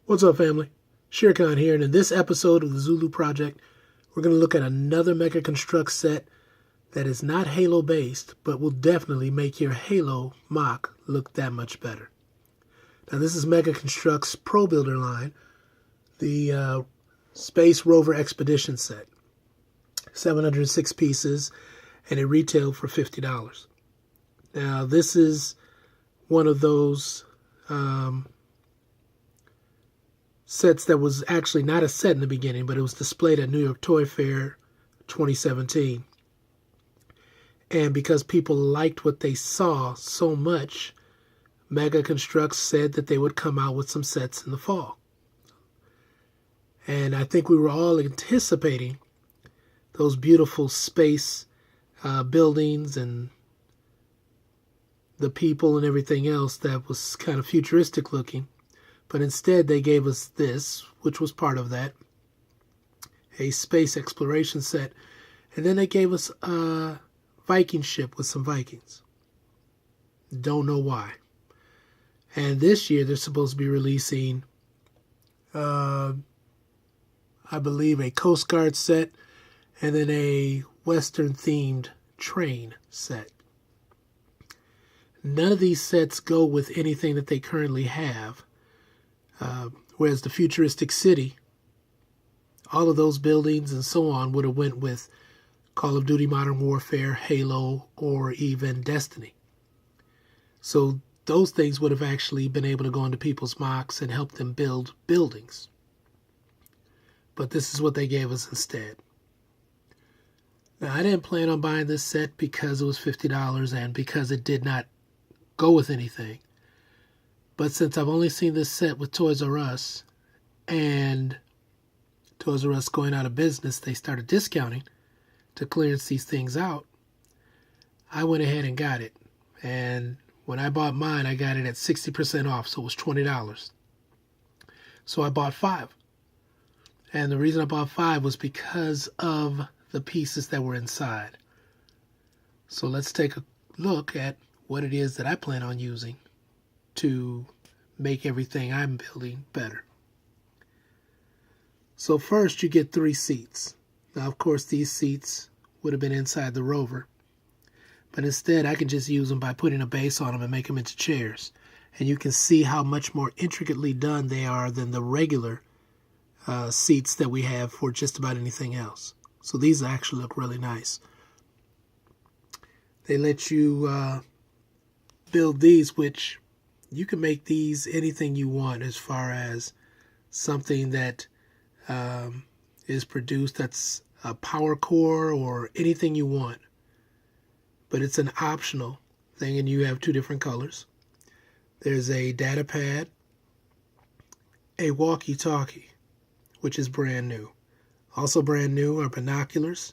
What's up, family? Shirkan here, and in this episode of the ZULU project, we're going to look at another Mecha Construx set that is not Halo based, but will definitely make your Halo mock look that much better. Now, this is Mecha Construx ProBuilder line, the Space Rover Expedition set, 706 pieces, and it retailed for $50. Now, this is one of those sets that was actually not a set in the beginning, but it was displayed at New York Toy Fair 2017. And because people liked what they saw so much, Mecha Construx said that they would come out with some sets in the fall. And I think we were all anticipating those beautiful space buildings and the people and everything else that was kind of futuristic looking. But instead, they gave us this, which was part of that, a space exploration set. And then they gave us a Viking ship with some Vikings. Don't know why. And this year, they're supposed to be releasing, I believe, a Coast Guard set and then a Western-themed train set. None of these sets go with anything that they currently have. Whereas the futuristic city, all of those buildings and so on would have went with Call of Duty Modern Warfare, Halo, or even Destiny. So those things would have actually been able to go into people's mocks and help them build buildings. But this is what they gave us instead. Now, I didn't plan on buying this set because it was $50 and because it did not go with anything. But since I've only seen this set with Toys R Us, and Toys R Us going out of business, they started discounting to clearance these things out. I went ahead and got it. And when I bought mine, I got it at 60% off, so it was $20. So I bought 5. And the reason I bought 5 was because of the pieces that were inside. So let's take a look at what it is that I plan on using to make everything I'm building better. So first you get 3 seats. Now, of course, these seats would have been inside the Rover, but instead I can just use them by putting a base on them and make them into chairs. And you can see how much more intricately done they are than the regular seats that we have for just about anything else. So these actually look really nice. They let you build these, which you can make these anything you want as far as something that is produced that's a power core or anything you want. But it's an optional thing, and you have 2 different colors. There's a data pad, a walkie-talkie, which is brand new. Also brand new are binoculars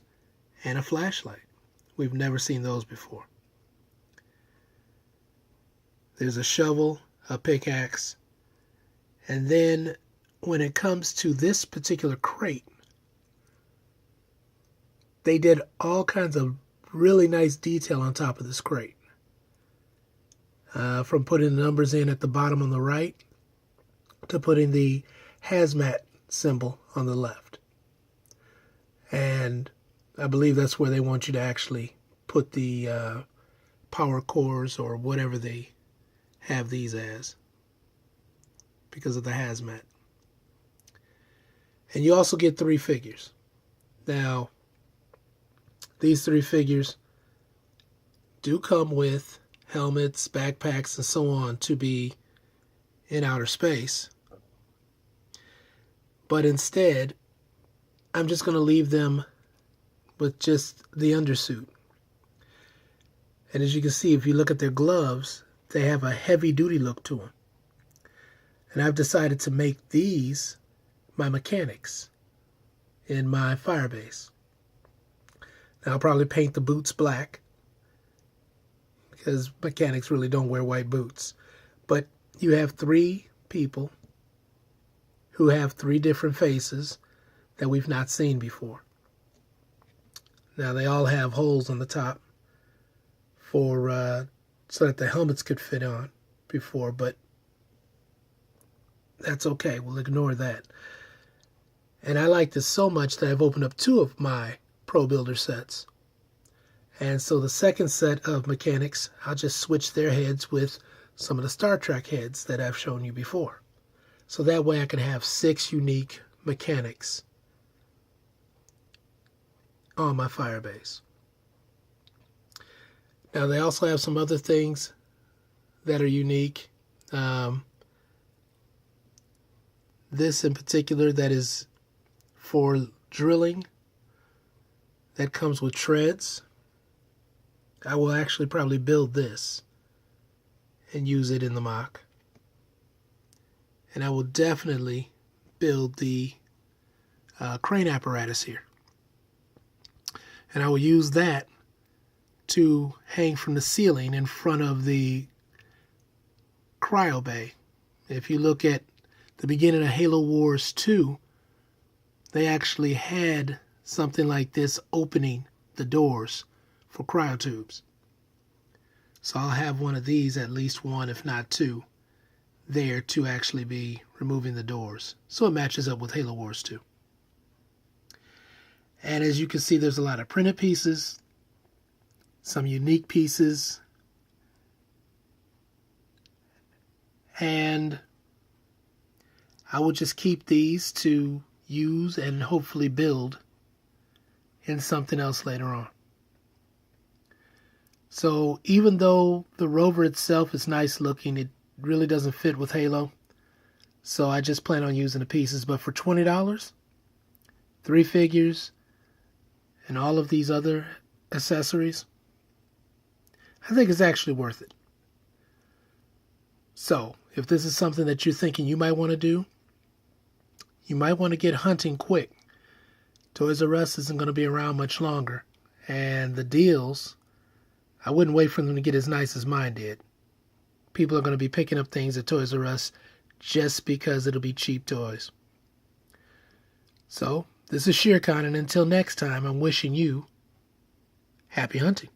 and a flashlight. We've never seen those before. There's a shovel, a pickaxe, and then when it comes to this particular crate, they did all kinds of really nice detail on top of this crate. From putting the numbers in at the bottom on the right to putting the hazmat symbol on the left. And I believe that's where they want you to actually put the power cores or whatever they have these as, because of the hazmat. And you also get 3 figures. Now, these 3 figures do come with helmets, backpacks, and so on to be in outer space. But instead, I'm just going to leave them with just the undersuit. And as you can see, if you look at their gloves, they have a heavy-duty look to them. And I've decided to make these my mechanics in my firebase. Now, I'll probably paint the boots black because mechanics really don't wear white boots. But you have 3 people who have 3 different faces that we've not seen before. Now, they all have holes on the top for so that the helmets could fit on before, but that's okay. We'll ignore that. And I like this so much that I've opened up 2 of my ProBuilder sets. And so the second set of mechanics, I'll just switch their heads with some of the Star Trek heads that I've shown you before. So that way I can have 6 unique mechanics on my Firebase. Now they also have some other things that are unique. This in particular that is for drilling, that comes with treads. I will actually probably build this and use it in the mock. And I will definitely build the crane apparatus here. And I will use that to hang from the ceiling in front of the cryo bay. If you look at the beginning of Halo Wars 2, they actually had something like this opening the doors for cryotubes. So I'll have one of these, at least one, if not 2, there to actually be removing the doors. So it matches up with Halo Wars 2. And as you can see, there's a lot of printed pieces, some unique pieces, and I will just keep these to use and hopefully build in something else later on. So even though the Rover itself is nice looking, it really doesn't fit with Halo. So I just plan on using the pieces. But for $20, 3 figures, and all of these other accessories, I think it's actually worth it. So if this is something that you're thinking you might want to do, you might want to get hunting quick. Toys R Us isn't going to be around much longer. And the deals, I wouldn't wait for them to get as nice as mine did. People are going to be picking up things at Toys R Us just because it'll be cheap toys. So, this is Shere Khan, and until next time, I'm wishing you happy hunting.